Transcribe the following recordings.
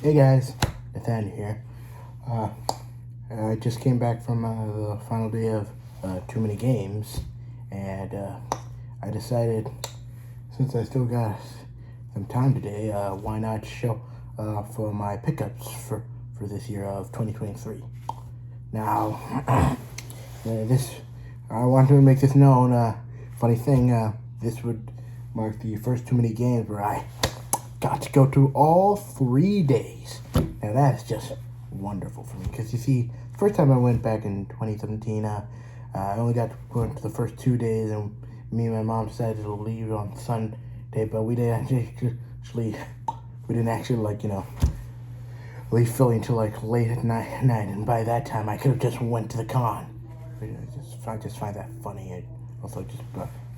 Hey guys, Nathaniel here. I just came back from the final day of TooManyGames, and I decided, since I still got some time today, why not show for my pickups for this year of 2023. Now, I wanted to make this known. Funny thing, this would mark the first TooManyGames where I got to go to all 3 days. Now that's just wonderful for me, because you see, the first time I went back in 2017, I only got to go into the first 2 days, and me and my mom decided to leave on Sunday, but we didn't actually leave Philly until late at night, and by that time I could have just went to the con. I just find that funny. And also,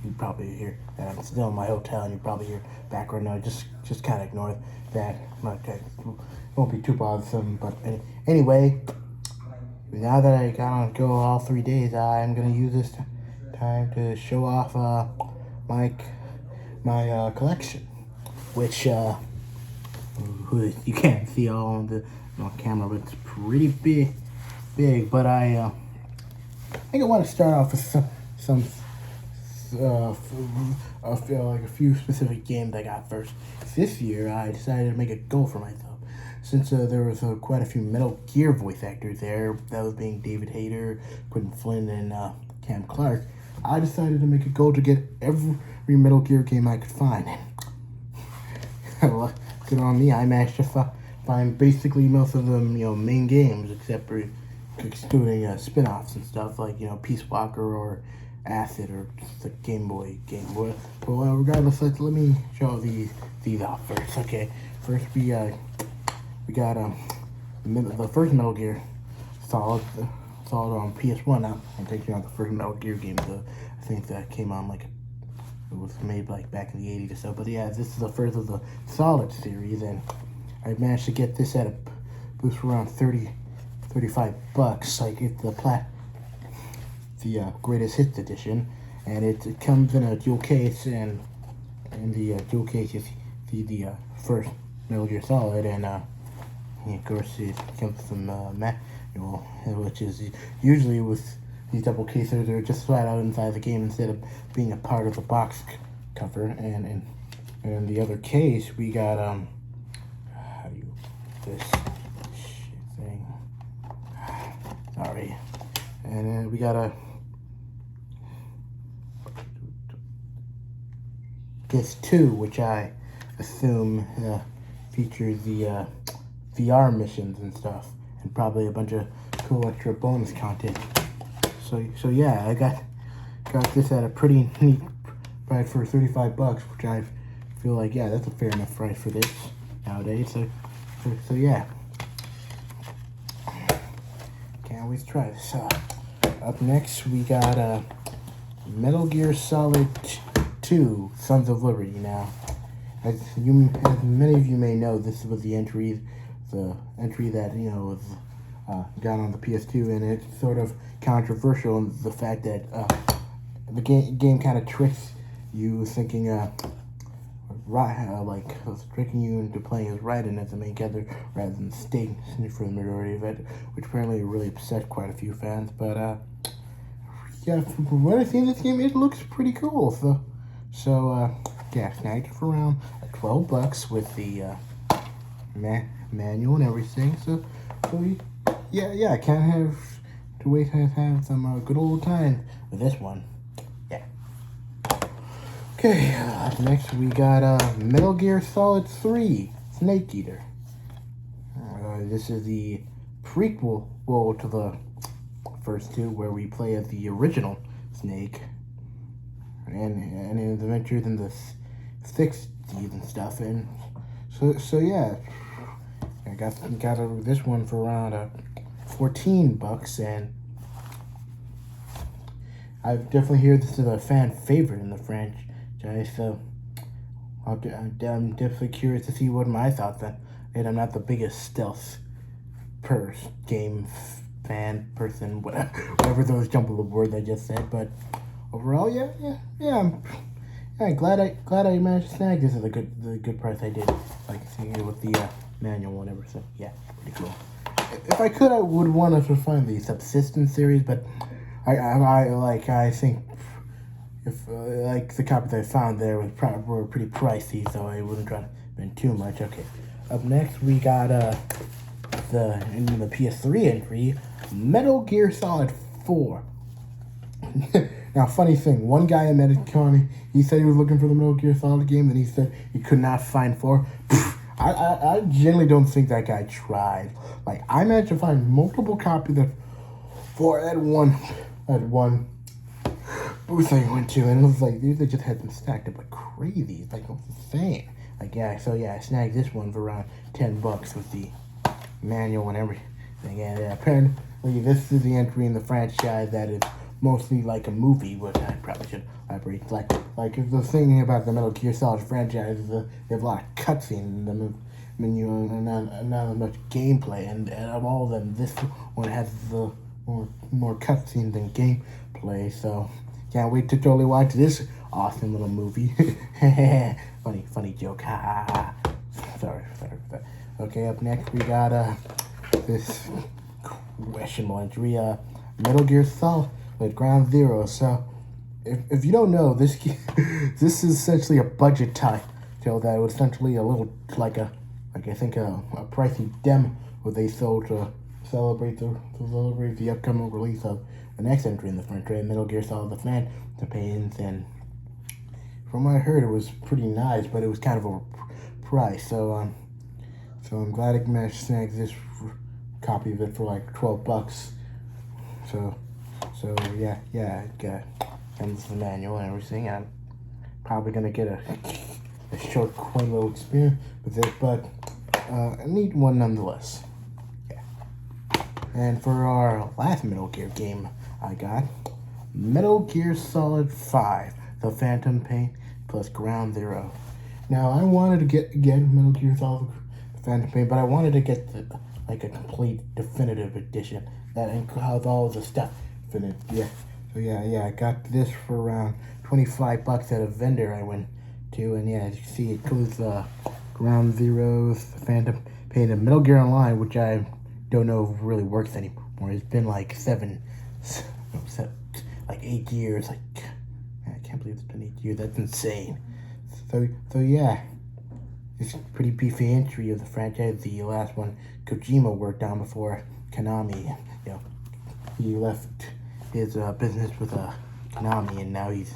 you probably hear that I'm still in my hotel, and you probably hear background noise. Just kind of ignore that. It won't be too bothersome. But anyway, now that I got to go all 3 days, I'm gonna use this time to show off my collection, which you can't see all on the camera, but it's pretty big. But I think I want to start off with a few specific games I got first. This year, I decided to make a goal for myself. Since there was quite a few Metal Gear voice actors there, that was being David Hayter, Quentin Flynn, and Cam Clark, I decided to make a goal to get every Metal Gear game I could find. Good on me, I managed to find basically most of them, main games, except for excluding spin-offs and stuff like, Peace Walker or Acid or just the Game Boy. Well, regardless, let me show these off first. Okay, first we got the first Metal Gear Solid on PS1. Now I'm taking out the first Metal Gear game. I think that came on it was made back in the 80s or so. But yeah, this is the first of the Solid series, and I managed to get this at a boost for around $35. It's the greatest hits edition, and it comes in a dual case, and in the dual case you see the first Metal Gear Solid, and of course it comes with some manual, which is usually with these double cases they're just flat out inside the game instead of being a part of the box cover. And in the other case we got this thing. Sorry. And then we got Disc 2, which I assume features the VR missions and stuff, and probably a bunch of cool extra bonus content. So yeah, I got this at a pretty neat price for $35, which I feel like, yeah, that's a fair enough price for this nowadays. So yeah, can't always try this. Up next, we got Metal Gear Solid 2, Sons of Liberty. Now, as many of you may know, this was the entry that was got on the PS2, and it's sort of controversial in the fact that the game kind of tricks you thinking tricking you into playing as Raiden as the main character rather than Sting for the majority of it, which apparently really upset quite a few fans. But yeah, from what I've seen in this game, it looks pretty cool. So yeah, snagged it for around $12 with the manual and everything. So yeah, I can't have to wait to have some good old time with this one. Yeah. Okay, next we got Metal Gear Solid 3, Snake Eater. This is the prequel to the first two, where we play as the original Snake, and his adventures in the 60s and stuff. And so yeah, I got this one for around $14, and I definitely hear this is a fan favorite in the franchise. So I'm definitely curious to see what my thoughts are. And I'm not the biggest stealth game fan person, whatever those jumble of words I just said. But overall, yeah, I'm glad I managed to snag this at the good price I did. Like seeing it with the manual, whatever. So yeah, pretty cool. If I could, I would want to find the Subsistence series, but I think if like the copies I found there were pretty pricey, so I wasn't trying to spend too much. Okay, up next we got in the PS3 entry, Metal Gear Solid 4. Now, funny thing, one guy I met at Connie, he said he was looking for the Metal Gear Solid game, then he said he could not find 4. I generally don't think that guy tried. Like, I managed to find multiple copies of 4 at one booth I went to, and it was like, these just had them stacked up like crazy. It's like insane. Like, yeah, so yeah, I snagged this one for around $10 with the manual and everything. And apparently, this is the entry in the franchise that is mostly like a movie, which I probably should elaborate. Like if the thing about the Metal Gear Solid franchise is they have a lot of cutscenes in the menu and not as much gameplay. And of all of them, this one has the more cutscenes than gameplay. So can't wait to totally watch this awesome little movie. funny joke. Sorry. Okay, up next we got this questionable entry, Metal Gear Solid Ground Zero. So, if you don't know, this is essentially a budget title that was essentially a little like a pricey demo where they sold to celebrate the upcoming release of the next entry in the franchise, Metal Gear Solid: The Phantom Pain. And from what I heard, it was pretty nice, but it was kind of overpriced. So I'm glad I managed to snag this copy of it for like $12. So yeah, comes the manual and everything. I'm probably gonna get a short, quaint little experience with it, but a neat one nonetheless. Yeah. And for our last Metal Gear game, I got Metal Gear Solid 5: The Phantom Pain plus Ground Zero. Now I wanted to get Metal Gear Solid Phantom Pain, but I wanted to get a complete definitive edition that has all the stuff in it. Yeah. So yeah, I got this for around $25 at a vendor I went to, and yeah, as you can see, it includes Ground Zeroes, the Phantom Pain, and Metal Gear Online, which I don't know if really works anymore. It's been like 8 years. Like, I can't believe it's been 8 years. That's insane. So yeah. It's a pretty beefy entry of the franchise. The last one Kojima worked on before Konami. He left his business with Konami, and now he's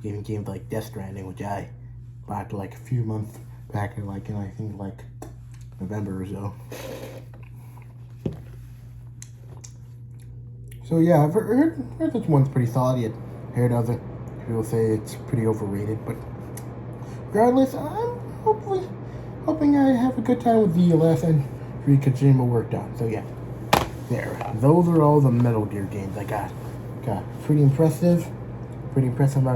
giving games like Death Stranding, which I bought like a few months back in I think November or so. So yeah, I've heard this one's pretty solid. I've heard other people say it's pretty overrated, but regardless, I'm hoping I have a good time with the last entry Kojima worked on. So yeah, those are all the Metal Gear games I got. Pretty impressive. I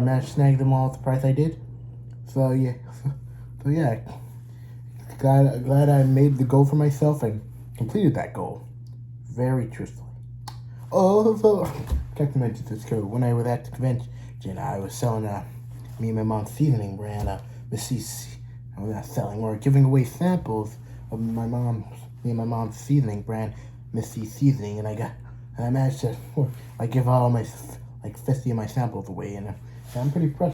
managed to snag them all at the price I did. So yeah, glad I made the goal for myself and completed that goal very truthfully. Oh, so forgot to mention this code. When I was at the convention, I was selling me and my mom's seasoning brand, I'm not selling, we're giving away samples of me and my mom's seasoning brand, Miss C Seasoning, and I managed to give all my 50 of my samples away, and I'm pretty impressed.